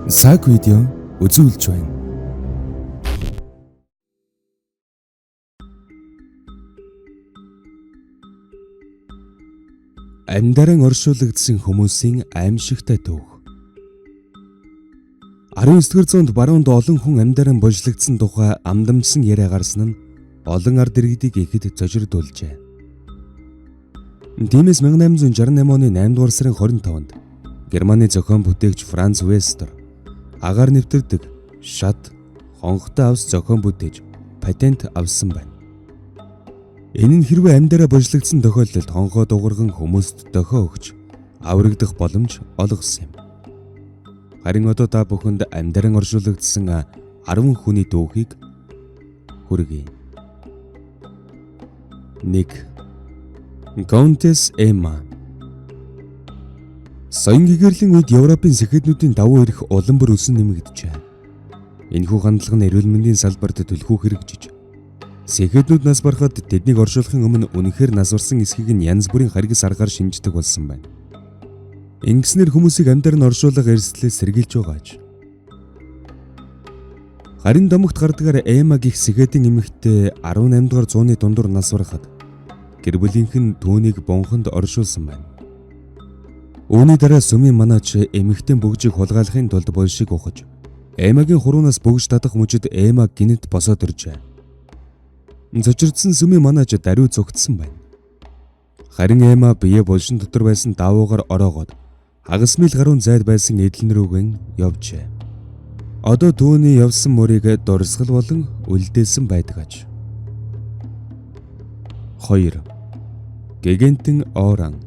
Саг видео үзүүлж байна. Амьдаран оршуулгдсан хүмүүсийн аимшигтай түүх. 19-р зуунд баруунд олон хүн амьдаран божлогдсон тухай амдамжсан яриа гарсан нь олон ард иргэдийг ихэд зожирдуулжээ. Тиймээс 1868 оны 8-р сарын 25-нд Германы зохион бүтээгч Франц Вестер агаар нэвтэрдэг шат хонхтой авс зохион бүтээж патент авсан байна. Энэ нь хэрвээ амьдараа божлогдсон тохиолдолд хонхоо дугарган хүмүүст дохио өгч аврагдах боломж олгосон юм. Харин одоо та бүхэнд амьдаран оршуулгдсан 10 хүний түүхийг хүргэе. 1. Countess Emma. Соён гэгэрлийн үед Европын сэхэднүүдийн давуу эрх улам бүр өсөн нэмэгдэжээ. Энэхүү хандлага нь эрүүл мэндийн салбарт түлхүү хэрэгжиж, сэхэднүүд нас барахад тэднийг оршуулахын өмнө үнэхээр нас барсан эсхийг нь янз бүрийн харгас аргаар шинждэг болсон байна. Ингэснээр хүмүүсийг амьдаран оршуулга эрсдлээс сэргийлж байгааж. Харин домогт гардгаар Эма гих сэхэдийн эмэгтэй 18 дугаар зууны дундуур нас барахад гэр бүлийнх нь түүнийг бонхонд оршуулсан байна. Үүний дараа сүмийн манаач эмэгтэй бөгжийг хулгайлахын тулд булшиг ухаж, Эмагийн хуруунаас бөгж татах мужид Эма гинэт босоод иржээ. Зочирдсан сүмийн манаач даруй зүгтсэн байна. Харин Эма бие булшин дотор байсан давуугаар ороогоод хагас мил гаруун зайд байсан эдлэн рүүгэн явжээ. Одоо түүний явсан мөрийг дурсгал болон үлдээсэн байдгааж. 2. Гэгэнтэн Оран.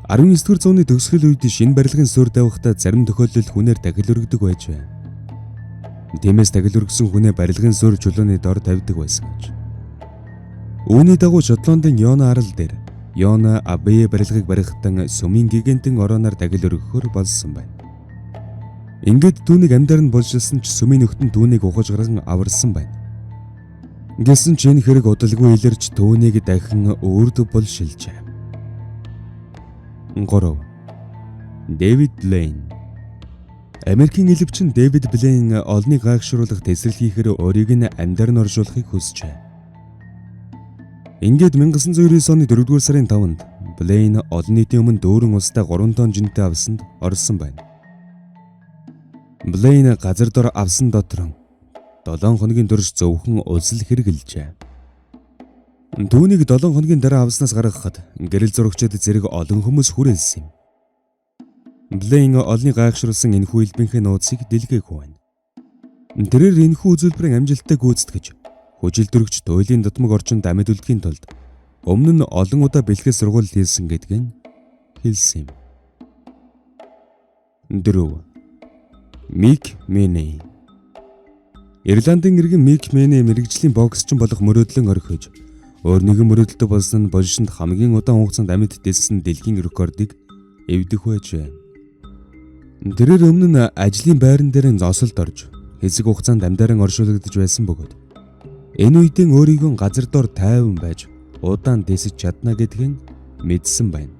19-р зууны төгсгөл үед шинэ барилгын суурь тавихтаа зарим тохиолдолд хүнээр тахил өргөдөг байж байна. Тиймээс тахил өргөсөн хүнээ барилгын суурь чулууны дор тавьдаг байсан гэж. Үүний дагуу Шотландын Йона арал дээр Йона Абе барилгыг барихтан сүмийн гигантын орооноор тахил өргөхөөр болсон байна. Ингээд түүнийг амьдаран болжилсан ч сүмийн нөхдөн түүнийг ухаж гарган аварсан байна. Гэсэн ч энэ хэрэг удалгүй илэрч түүнийг дахин өөрд булшилжээ. 3. Дэвид Блейн. Америкийн элевчин Дэвид Блейн олныг гайхшруулах тэсрэл хийхээр өөрийг нь амьдаран оршуулахыг хүсжээ. Ингээд 1999 оны 4-р сарын 5-нд Блейн олон нийтийн өмнө дүүрэн устай 3 тонн жинтэй авсанд орсон байна. Блейн газар дор авсан дотор 7 хоногийн турш зөвхөн улсал хэрэгэлжээ. Түүнийг 7 хоногийн дараа авснаас гаргахад гэрэл зурагчид зэрэг олон хүмүүс хүрээлсэн юм. Блейн олны гайхшруулсан энэхүү элбэнхээ нууцыг дэлгээгүй байна. Тэрээр энэхүү үзүүлбэрийн амжилттай гүйцэтгэж, хүчил дөрөгч туйлын дутмаг орчинд амьд үлдэхийн тулд өмнө нь олон удаа бэлтгэл сургууль хийсэн гэдгийг хэлсэн юм. 4. Мик Меней. Ирландын иргэн Мик Меней мэрэгжлийн боксчин болох мөрөөдлөн орхиж, өөр нэгэн мөрөөдөлтөй болсон нь болшинд хамгийн удаан хугацаанд амьд дэлсэн дэлхийн рекордыг эвдэх байжээ. Тэрээр өмнө нь ажлын байран дээр зосолд орж хэсэг хугацаанд амьдаран оршуулгадж байсан бөгөөд энэ үедээ өөрийгөө газар дор тайван байж удаан дэсэж чадна гэдгийг мэдсэн байна.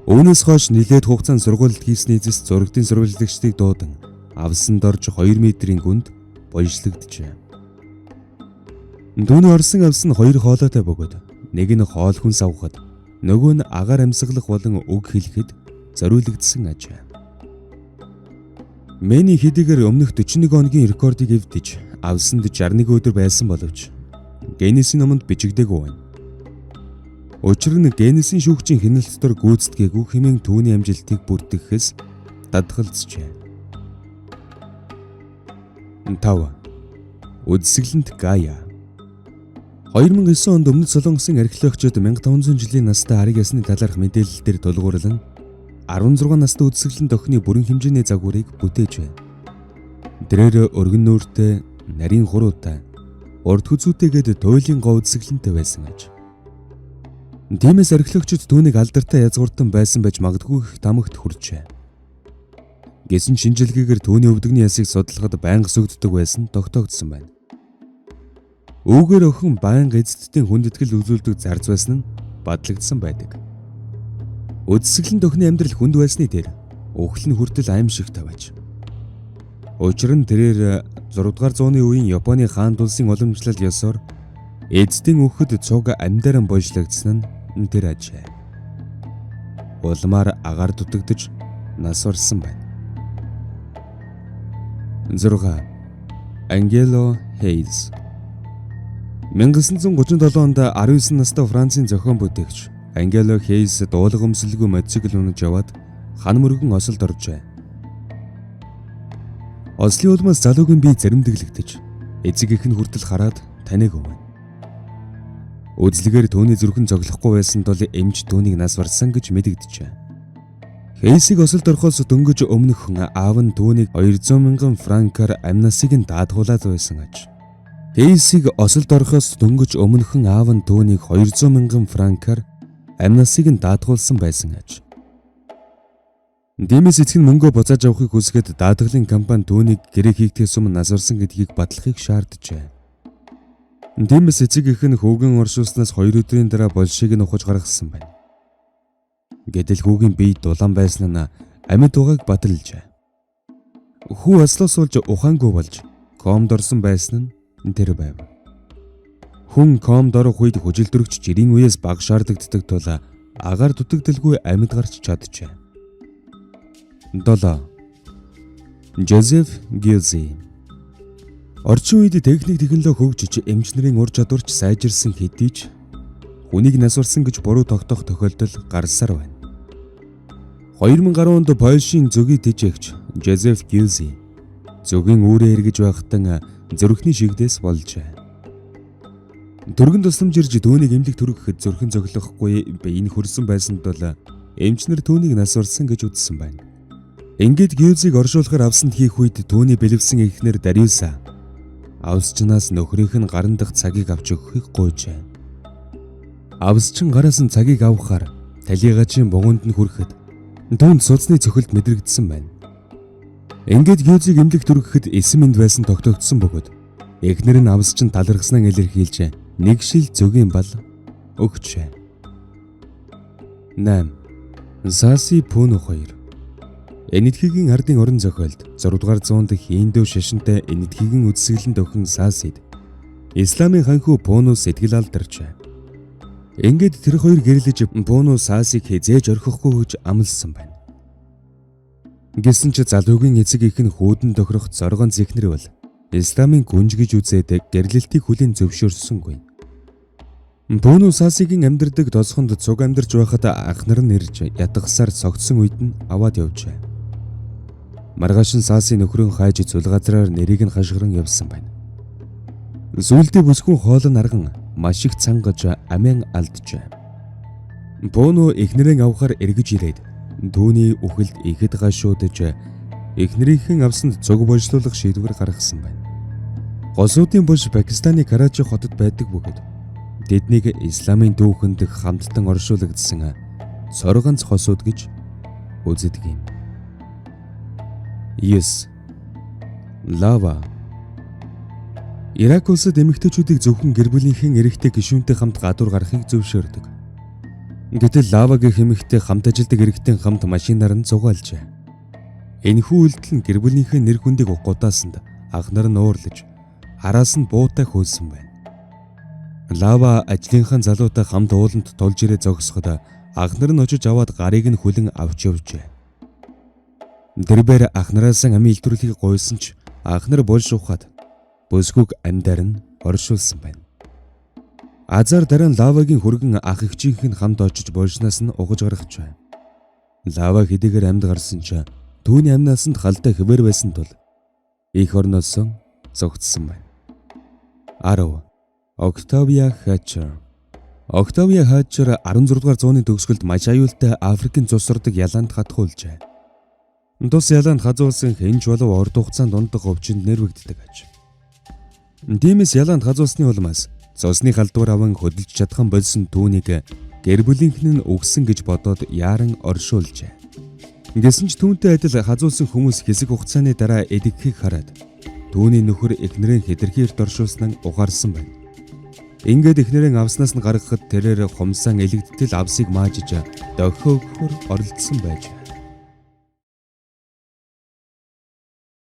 Үүнээс хойш нэлээд хугацаанд сургуульд хийсний эцэс зурагтын сурвалжлагчдыг дуудан авсанд орж 2 метрийн гүнд боёжлогджээ. Түүний орсон авс нь 2 хоолойтой бөгөөд нэг нь хоол хүнс авахад нөгөө нь агаар амьсгалах болон үг хэлэхэд зориулагдсан ажээ. Мэний хэдийгээр өмнөх 41 хоногийн рекордыг эвдэж авсанд 61 өдөр байсан боловч Геннесийн номонд бичигдээгүй байна. Учир нь Геннесийн шүүгчийн хяналт дор гүйцэтгээгүй хэмээн түүний амжилтыг бүртгэхээс дадгалзжээ. 5. Үдсгэлэнт Гая. 2009 онд Өмнөд Солонгосын археологчид 1500 жилийн настай ариг ясны талаарх мэдээлэлээр тулгуурлан 16 настай үдсгэлэнт охины бүрэн хэмжээний загварыг бүтээж байна. Тэрээр өргөн нүүртэй, нарийн хуруутай, урд хүзүүтэй гээд туйлын гоо үдсгэлэнтэй байсан аж. Тиймээс археологчид түүнийг алдартай язгууртан байсан байж магадгүй их тамагт хүрчээ. Гэсэн шинжилгээгээр түүний өвдөгний ясыг судлахад байнга сүгддэг байсан тогтоогдсон байна. Үүгээр охин байнга эзэдтийн хүндэтгэл үзүүлдэг зарц байсан нь батлагдсан байдаг. Үдсгэлэнт охины амьдрал хүнд байсны дээр өхөл нь хүртэл аимшигтай байж. Учир нь тэрээр 6 дугаар зууны үеийн Японы хаан улсын уламжлал ёсоор эзэдийн үхэд цуг амьдаран бойжлагдсан нь тэр ажээ. Улмаар агаар дутагдж нас орсон байна. 6. Ангело Хейз 1937 онд 19 настай Францын зохион бүтээгч Ангело Хейз дуулга өмсөлгүй мотоцикл унаж яваад хан мөргөн осолд оржээ. Ослын улмаас залуугийн бие заримдэглэгдэж эцэг их нь хүртэл хараад танийг өгнө. Үзлэгээр түүний зүрхэн зоглохгүй байсан тул эмч түүнийг нас барсан гэж мэдэгдэжээ. Хейсийг осолд орохоос дөнгөж өмнөх хүн аав нь түүнийг 200,000 франкаар амнасыг нь даатгуулаад байсан аж. Хейсийг осолд орохоос дөнгөж өмнөх хүн аав нь түүнийг 200,000 франкаар амнасыг нь даатгуулсан байсан аж. Дэмэс эцэг нь мөнгөө буцааж авахыг хүсгээд даатгалын компани түүнийг гэрээ хийгдээс өмнө нас барсан гэдгийг батлахыг шаарджээ. Дэмэс эцэг их нь хүүгэн оршуулснаас 2 өдрийн дараа болшиг нь ухаж гаргасан байна. Гэтэл хүүгийн бие дулаан байсан нь амьд угааг баталжээ. Хүү ослоос улж ухаангүй болж комд орсон байсан нь тэр байв. Хүн комд орох үед хүжилдөрөгч жирийн үеэс баг шаардагддаг тул агаар дутагдaltaгүй амьд гарч чаджээ. 7. Жозеф Гилзи орчин үед техник технологи хөгжиж эмч нарын ур чадварч сайжирсан хэдий ч хүнийг нас барсан гэж буруу тогтоох тохиолдол гарсаар байна. 2010 онд Польшийн зөгийн тэжээгч Жозеф Гилзи зөгийн үүрээ эргэж байхдаа зүрхний шигдээс болжээ. Төргөн тусламж ирж түүнийг эмнэлэг түргэхэд зүрхэн зөглөхгүй биеийн хөрсөн байсан тул эмч нар түүнийг нас барсан гэж үзсэн байна. Ингээд Гилзиг оршуулахаар авсанд хийх үед түүний бэлэвсэн эхнэр Дариуса авсчнаас нөхрийнх нь гарын дах цагийг авч өгөхийг гуйжээ. Авсчин гараас нь цагийг авахаар талигачийн бугунд нь хүрэхэд түүнд судасны цохилт мэдрэгдсэн байна. Ингээд Гилзиг эмнэлэг түргэхэд эсэм энд байсан тогтогдсон бөгөөд эхнэр нь авсчин талархснаа илэрхийлж нэг шил зөгийн бал өгчээ. 8. Саси Пүнө 2 Энэтхэгийн ардын орон зохиолд 6 дугаар зуунд Хиндүү шашинтай энэтхэгийн үдсгэлэнд охин Сасид Исламын ханхүү Пүнө сэтгэл алдарчээ. Ингээд тэр хоёр гэрлэж Пүнө Сасиг хизээж орхихгүй гэж амласан байна. Гэсэн ч залуугийн эцэг их нь хүүдэн тохирох зоргон зэхнэр бол Исламын гүнж гэж үзээд гэрлэлтийг хүлээн зөвшөөрсөнгүй. Пүнө Сасигийн амьдардаг тосгонд цуг амьдарч байхад анхнар нь ирж ятгахсаар цогцсон үед нь аваад явжээ. Маргааш нь Саси нөхрөө хайж цул газраар нэрийг нь хашгиран явсан байна. Зүйлдээ бүсгүн хоол нь арган маш их цангаж амиан алджээ. Пүнө эхнэрээ авахар эргэж ирээд түүний үхэлд ихэд гашуудж эхнэрийнхэн авсанд цуг божлуулах шийдвэр гаргасан байна. Госуудын булш Пакистаны Карачи хотод байдаг бөгөөд тэднийг Исламын дүүхэнд хамттан оршуулгдсан цорганц хосууд гэж үздэг юм. 9. Лава Ирак улсад эмэгтэйчүүдийг зөвхөн гэр бүлийнхэн эрэгтэй гишүүнтэй хамт гадуур гарахыг зөвшөөрдөг. Гэтэл Лавагийн эмэгтэй хамт ажилдаг эрэгтэй хамт машинаар нь зугаалжээ. Энэхүү үйлдэл нь гэр бүлийнхээ нэр хүндийг гудаасанд анхнар нь уурлаж араас нь буутай хөөсөн байна. Лава ажлынхаа залуутай хамт ууланд тулж ирээ зогсоход анхнар нь очиж аваад гарыг нь хүлэн авч явжээ. Дэрбэр анхнараас амийн илтрүүлгийг гуйсан ч анхнар болж ухаад бүсгүйг амьдаар нь оршуулсан байна. Азар дараа нь Лавагийн хөргөн ах эгчийнх нь хамт очиж болшнаас нь угаж гаргаж байна. Лава хэдийгээр амьд гарсан ч түүний амнаасанд халдаа хэвээр байсан тул их орноос зогтсон байна. 10. Октавиа Хатчер 16 дугаар зууны төгсгөлд маш аюултай Африкийн цус ордог ялаанд хатгуулжээ. Тус ялаанд хазуулсан хэнж болов урт хугацаанд ундах өвчнөд нэрвэгддэг аж. Тиймээс ялаанд хазуулсны улмаас цусны халдвар аван хөдөлж чадхан болсон түүнийг гэр бүлийнх нь өгсөн гэж бодоод яаран оршуулжээ. Гэсэн ч түүнтэй адил хазуулсан хүмүүс хэсэг хугацааны дараа эдгэхийг хараад түүний нөхөр эхнэрийн хэтэрхийрт оршуулснаа ухаарсан байна. Ингээд эхнэрийн авснаас нь гаргахад тэрээр хумсаан элэгдтэл авсыг маажиж дохио өгөхөр оролдсон байж.